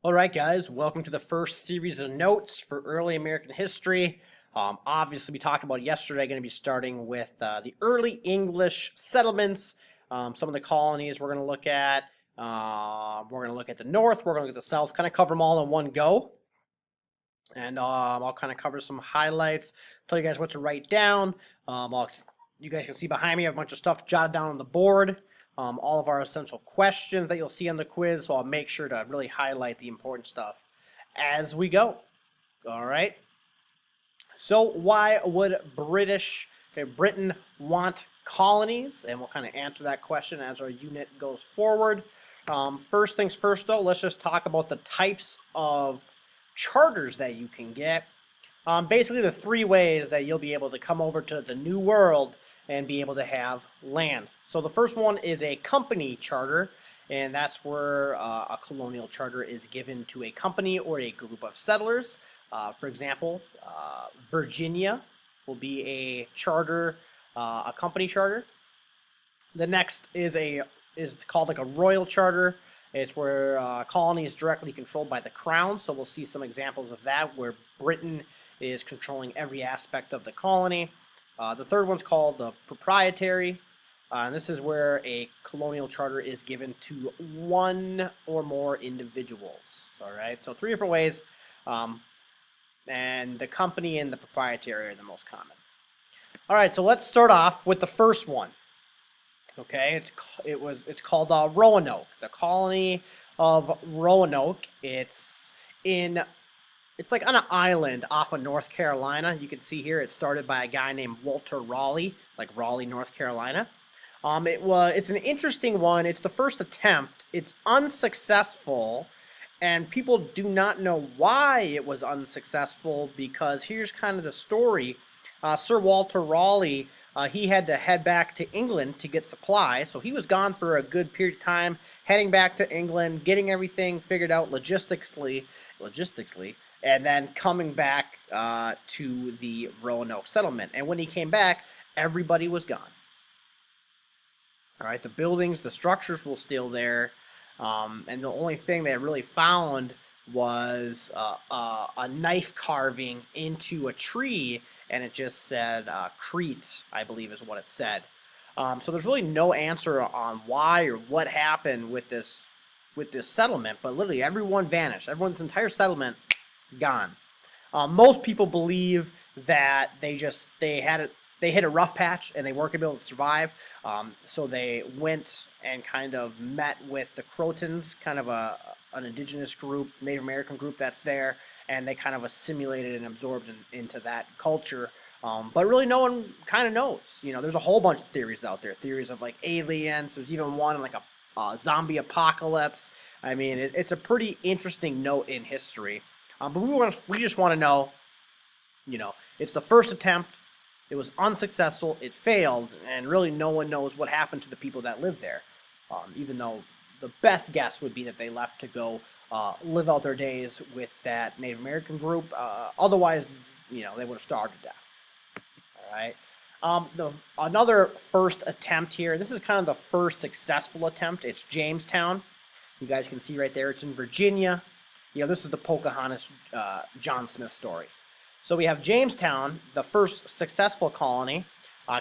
All right, guys, welcome to the first series of notes for early American history. Obviously, we talked about yesterday, going to be starting with the early English settlements, some of the colonies we're going to look at. We're going to look at the north, we're going to look at the south, kind of cover them all in one go. And I'll kind of cover some highlights, tell you guys what to write down. You guys can see behind me, I have a bunch of stuff jotted down on the board. All of our essential questions that you'll see on the quiz, so I'll make sure to really highlight the important stuff as we go. All right. So why would Britain want colonies? And we'll kind of answer that question as our unit goes forward. First things first, though, let's just talk about the types of charters that you can get. Basically, the three ways that you'll be able to come over to the New World and be able to have land. So the first one is a company charter, and that's where a colonial charter is given to a company or a group of settlers. For example, Virginia will be a charter, a company charter. The next is called like a royal charter. It's where colony is directly controlled by the crown. So we'll see some examples of that where Britain is controlling every aspect of the colony. The third one's called the proprietary. And this is where a colonial charter is given to one or more individuals. All right, so three different ways. And the company and the proprietary are the most common. All right, so let's start off with the first one. Okay, it's called Roanoke, the colony of Roanoke. It's like on an island off of North Carolina. You can see here it started by a guy named Walter Raleigh, like Raleigh, North Carolina. It's an interesting one. It's the first attempt. It's unsuccessful, and people do not know why it was unsuccessful because here's kind of the story. Sir Walter Raleigh, he had to head back to England to get supplies, so he was gone for a good period of time, heading back to England, getting everything figured out logistically, and then coming back to the Roanoke settlement. And when he came back, everybody was gone. All right, the buildings, the structures were still there, and the only thing they really found was a knife carving into a tree, and it just said Crete, I believe is what it said. So there's really no answer on why or what happened with this settlement, but literally everyone vanished. Everyone's entire settlement gone. Most people believe that they hit a rough patch and they weren't gonna be able to survive. So they went and kind of met with the Crotons, kind of an indigenous group, Native American group that's there, and they kind of assimilated and absorbed into that culture. But really, no one kind of knows. You know, there's a whole bunch of theories out there. Theories of like aliens. There's even one like a zombie apocalypse. I mean, it's a pretty interesting note in history. But we just want to know. You know, it's the first attempt. It was unsuccessful. It failed, and really, no one knows what happened to the people that lived there. Even though the best guess would be that they left to go live out their days with that Native American group. Otherwise, you know, they would have starved to death. All right. Another first attempt here. This is kind of the first successful attempt. It's Jamestown. You guys can see right there. It's in Virginia. You know, this is the Pocahontas John Smith story. So we have Jamestown, the first successful colony.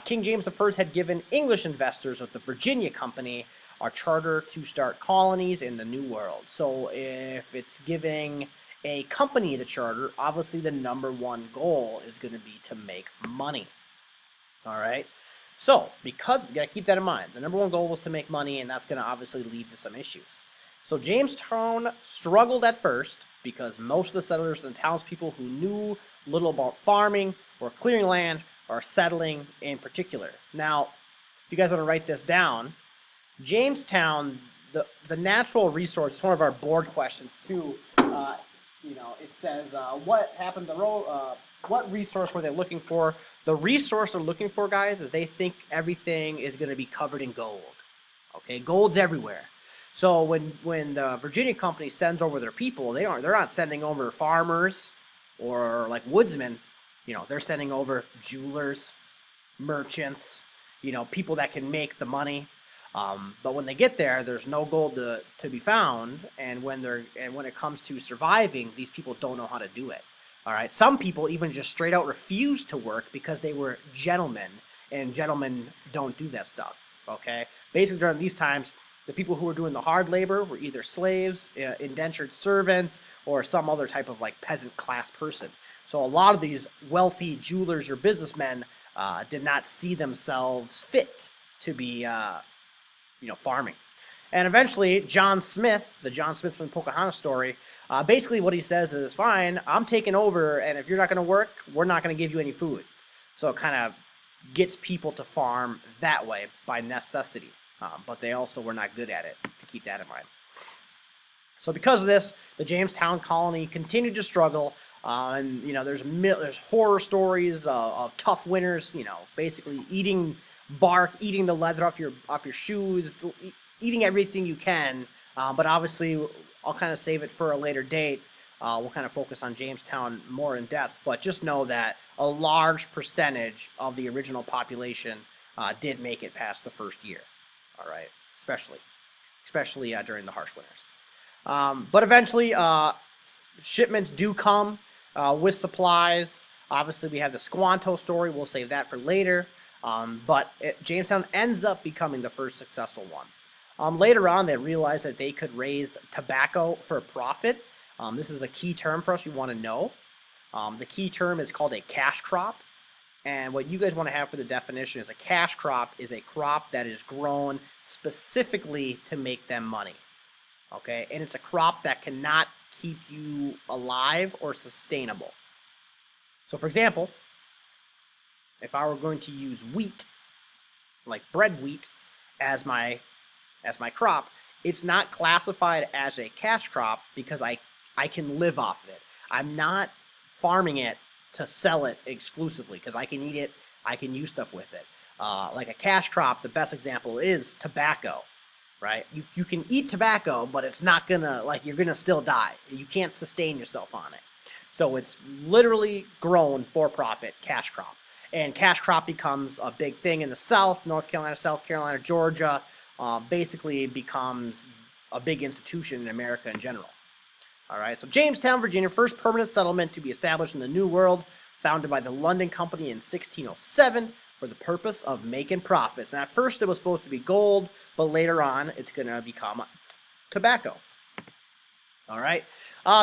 King James I had given English investors of the Virginia Company a charter to start colonies in the New World. So if it's giving a company the charter, obviously the number one goal is going to be to make money. All right. So because you got to keep that in mind, the number one goal was to make money, and that's going to obviously lead to some issues. So Jamestown struggled at first because most of the settlers and the townspeople who knew little about farming or clearing land or settling in particular. Now, if you guys want to write this down, Jamestown, the natural resource, it's one of our board questions too. You know, it says, what happened to what resource were they looking for? The resource they're looking for, guys, is they think everything is going to be covered in gold. Okay, gold's everywhere. So when the Virginia Company sends over their people, they're not sending over farmers or like woodsmen. You know, they're sending over jewelers, merchants, you know, people that can make the money. But when they get there, there's no gold to be found, and when it comes to surviving, these people don't know how to do it. All right, some people even just straight out refuse to work because they were gentlemen, and gentlemen don't do that stuff. Okay, basically during these times, the people who were doing the hard labor were either slaves, indentured servants, or some other type of like peasant class person. So a lot of these wealthy jewelers or businessmen did not see themselves fit to be, farming. And eventually, John Smith, the John Smith from the Pocahontas story, basically what he says is, fine, I'm taking over, and if you're not going to work, we're not going to give you any food. So it kind of gets people to farm that way by necessity. But they also were not good at it, to keep that in mind. So because of this, the Jamestown colony continued to struggle. And there's horror stories of tough winters. Basically eating bark, eating the leather off your shoes, eating everything you can. But obviously, I'll kind of save it for a later date. We'll kind of focus on Jamestown more in depth. But just know that a large percentage of the original population did make it past the first year. All right, especially during the harsh winters. But eventually, shipments do come with supplies. Obviously, we have the Squanto story. We'll save that for later. But Jamestown ends up becoming the first successful one. Later on, they realized that they could raise tobacco for a profit. This is a key term for us you want to know. The key term is called a cash crop. And what you guys want to have for the definition is a cash crop is a crop that is grown specifically to make them money. Okay? And it's a crop that cannot keep you alive or sustainable. So for example, if I were going to use wheat, like bread wheat, as my crop, it's not classified as a cash crop because I can live off of it. I'm not farming it to sell it exclusively because I can eat it, I can use stuff with it. Like a cash crop, the best example is tobacco, right? You can eat tobacco, but it's not gonna, you're gonna still die. You can't sustain yourself on it. So it's literally grown for profit, cash crop. And cash crop becomes a big thing in the South, North Carolina, South Carolina, Georgia. Basically becomes a big institution in America in general. All right, so Jamestown, Virginia, first permanent settlement to be established in the New World, founded by the London Company in 1607 for the purpose of making profits. And at first it was supposed to be gold, but later on it's going to become tobacco. All right,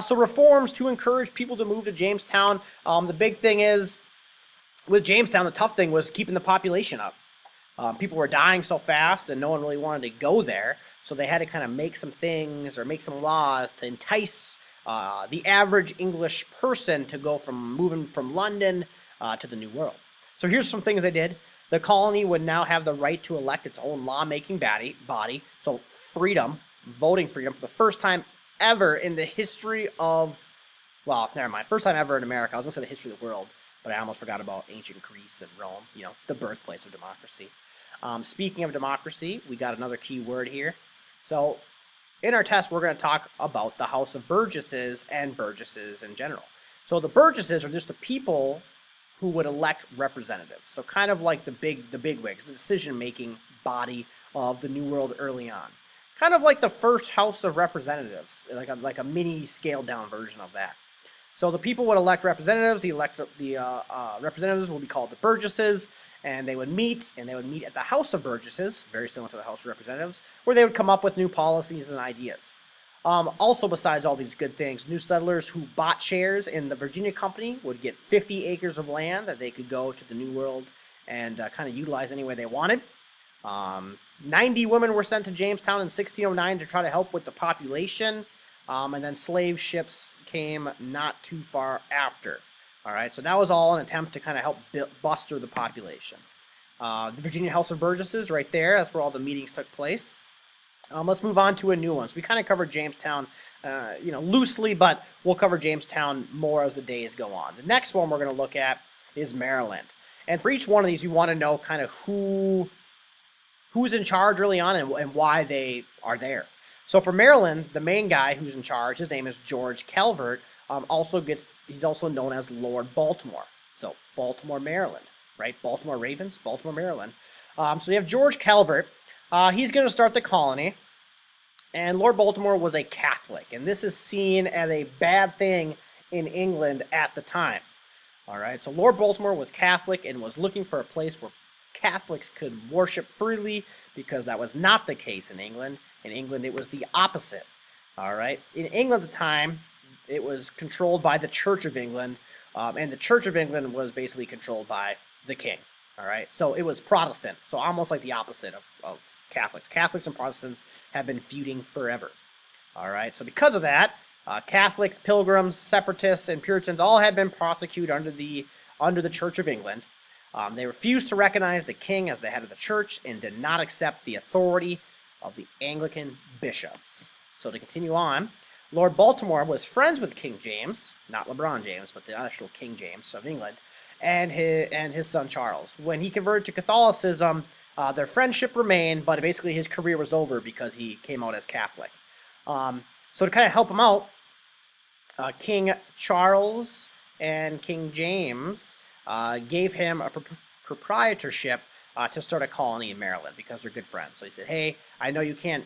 so reforms to encourage people to move to Jamestown. The big thing is, with Jamestown, the tough thing was keeping the population up. People were dying so fast and no one really wanted to go there. So they had to kind of make some things or make some laws to entice the average English person to go from moving from London to the New World. So here's some things they did. The colony would now have the right to elect its own lawmaking body. So freedom, voting freedom for the first time ever in the history of, well, never mind. First time ever in America. I was going to say the history of the world, but I almost forgot about ancient Greece and Rome, the birthplace of democracy. Speaking of democracy, we got another key word here. So in our test, we're going to talk about the House of Burgesses and burgesses in general. So the burgesses are just the people who would elect representatives. So kind of like the bigwigs, the decision-making body of the New World early on. Kind of like the first House of Representatives, like a mini scaled-down version of that. So the people would elect representatives. The representatives will be called the burgesses. And they would meet at the House of Burgesses, very similar to the House of Representatives, where they would come up with new policies and ideas. Also, besides all these good things, new settlers who bought shares in the Virginia Company would get 50 acres of land that they could go to the New World and kind of utilize any way they wanted. 90 women were sent to Jamestown in 1609 to try to help with the population, and then slave ships came not too far after. All right, so that was all an attempt to kind of help buster the population. The Virginia House of Burgesses, right there, that's where all the meetings took place. Let's move on to a new one. So we kind of covered Jamestown, loosely, but we'll cover Jamestown more as the days go on. The next one we're going to look at is Maryland. And for each one of these, you want to know kind of who's in charge early on and why they are there. So for Maryland, the main guy who's in charge, his name is George Calvert. He's also known as Lord Baltimore. So Baltimore, Maryland, right? Baltimore Ravens, Baltimore, Maryland. So you have George Calvert. He's going to start the colony. And Lord Baltimore was a Catholic, and this is seen as a bad thing in England at the time. All right, so Lord Baltimore was Catholic and was looking for a place where Catholics could worship freely because that was not the case in England. In England, it was the opposite. All right, in England at the time, it was controlled by the Church of England, and the Church of England was basically controlled by the king. All right, so it was Protestant, so almost like the opposite of Catholics. Catholics and Protestants have been feuding forever. All right, so because of that, Catholics, Pilgrims, Separatists, and Puritans all had been prosecuted under the Church of England. They refused to recognize the king as the head of the church and did not accept the authority of the Anglican bishops. So to continue on, Lord Baltimore was friends with King James, not LeBron James, but the actual King James of England, and his son Charles. When he converted to Catholicism, their friendship remained, but basically his career was over because he came out as Catholic. So to kind of help him out, King Charles and King James gave him a proprietorship to start a colony in Maryland because they're good friends. So he said, hey, I know you can't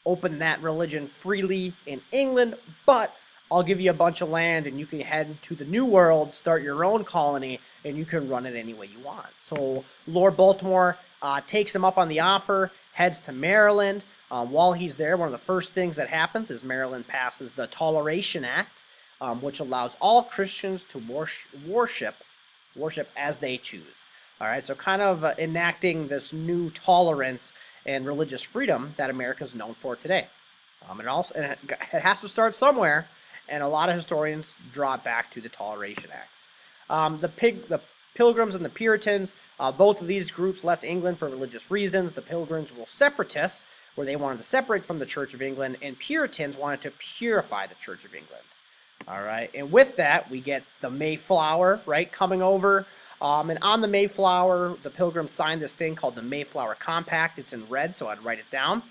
open that religion freely in England, but I'll give you a bunch of land and you can head to the New World, start your own colony, and you can run it any way you want. So Lord Baltimore takes him up on the offer, heads to Maryland. While he's there, one of the first things that happens is Maryland passes the Toleration Act, which allows all Christians to worship as they choose. All right, so kind of enacting this new tolerance and religious freedom that America is known for today. It has to start somewhere, and a lot of historians draw it back to the Toleration Acts. The Pilgrims and the Puritans, both of these groups left England for religious reasons. The Pilgrims were separatists, where they wanted to separate from the Church of England, and Puritans wanted to purify the Church of England. All right, and with that, we get the Mayflower, right, coming over. And on the Mayflower, the Pilgrims signed this thing called the Mayflower Compact. It's in red, so I'd write it down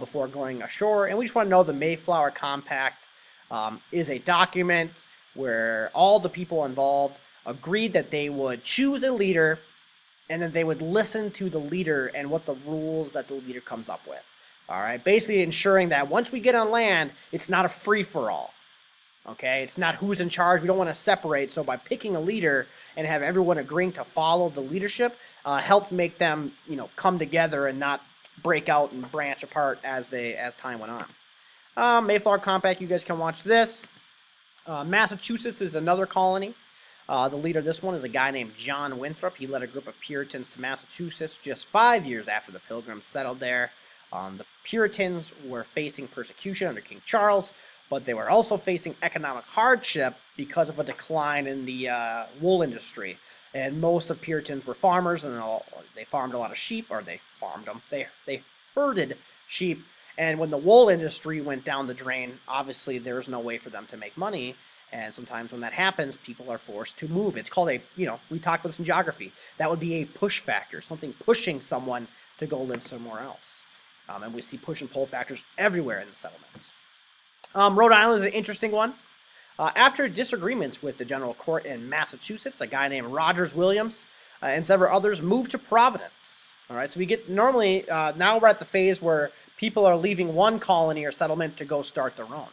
before going ashore. And we just want to know the Mayflower Compact is a document where all the people involved agreed that they would choose a leader and then they would listen to the leader and what the rules that the leader comes up with. All right, basically ensuring that once we get on land, it's not a free-for-all. Okay, it's not who's in charge. We don't want to separate. So by picking a leader and have everyone agreeing to follow the leadership, helped make them, come together and not break out and branch apart as time went on. Mayflower Compact. You guys can watch this. Massachusetts is another colony. The leader of this one is a guy named John Winthrop. He led a group of Puritans to Massachusetts just 5 years after the Pilgrims settled there. The Puritans were facing persecution under King Charles, but they were also facing economic hardship because of a decline in the wool industry. And most of Puritans were farmers, and they farmed a lot of sheep, or they farmed them. They herded sheep, and when the wool industry went down the drain, obviously there's no way for them to make money. And sometimes when that happens, people are forced to move. It's called we talked about this in geography. That would be a push factor, something pushing someone to go live somewhere else. And we see push and pull factors everywhere in the settlements. Rhode Island is an interesting one. After disagreements with the General Court in Massachusetts, a guy named Rogers Williams and several others moved to Providence. All right, so we get normally, now we're at the phase where people are leaving one colony or settlement to go start their own.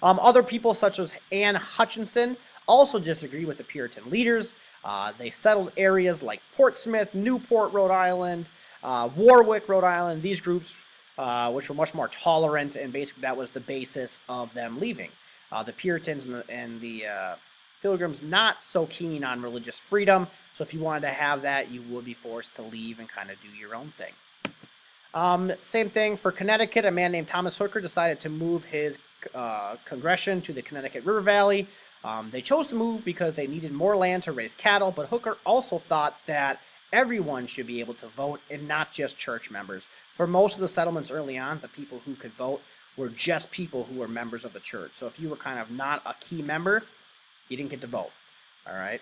Other people, such as Anne Hutchinson, also disagree with the Puritan leaders. They settled areas like Portsmouth, Newport, Rhode Island, Warwick, Rhode Island. These groups, which were much more tolerant, and basically that was the basis of them leaving. The Puritans and the Pilgrims not so keen on religious freedom, so if you wanted to have that, you would be forced to leave and kind of do your own thing. Same thing for Connecticut. A man named Thomas Hooker decided to move his congregation to the Connecticut River Valley. They chose to move because they needed more land to raise cattle, but Hooker also thought that everyone should be able to vote and not just church members. For most of the settlements early on, the people who could vote were just people who were members of the church. So if you were kind of not a key member, you didn't get to vote. All right.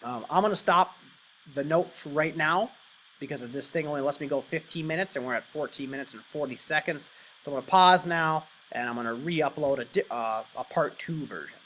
I'm going to stop the notes right now because of this thing only lets me go 15 minutes, and we're at 14 minutes and 40 seconds. So I'm going to pause now, and I'm going to re-upload a part 2 version.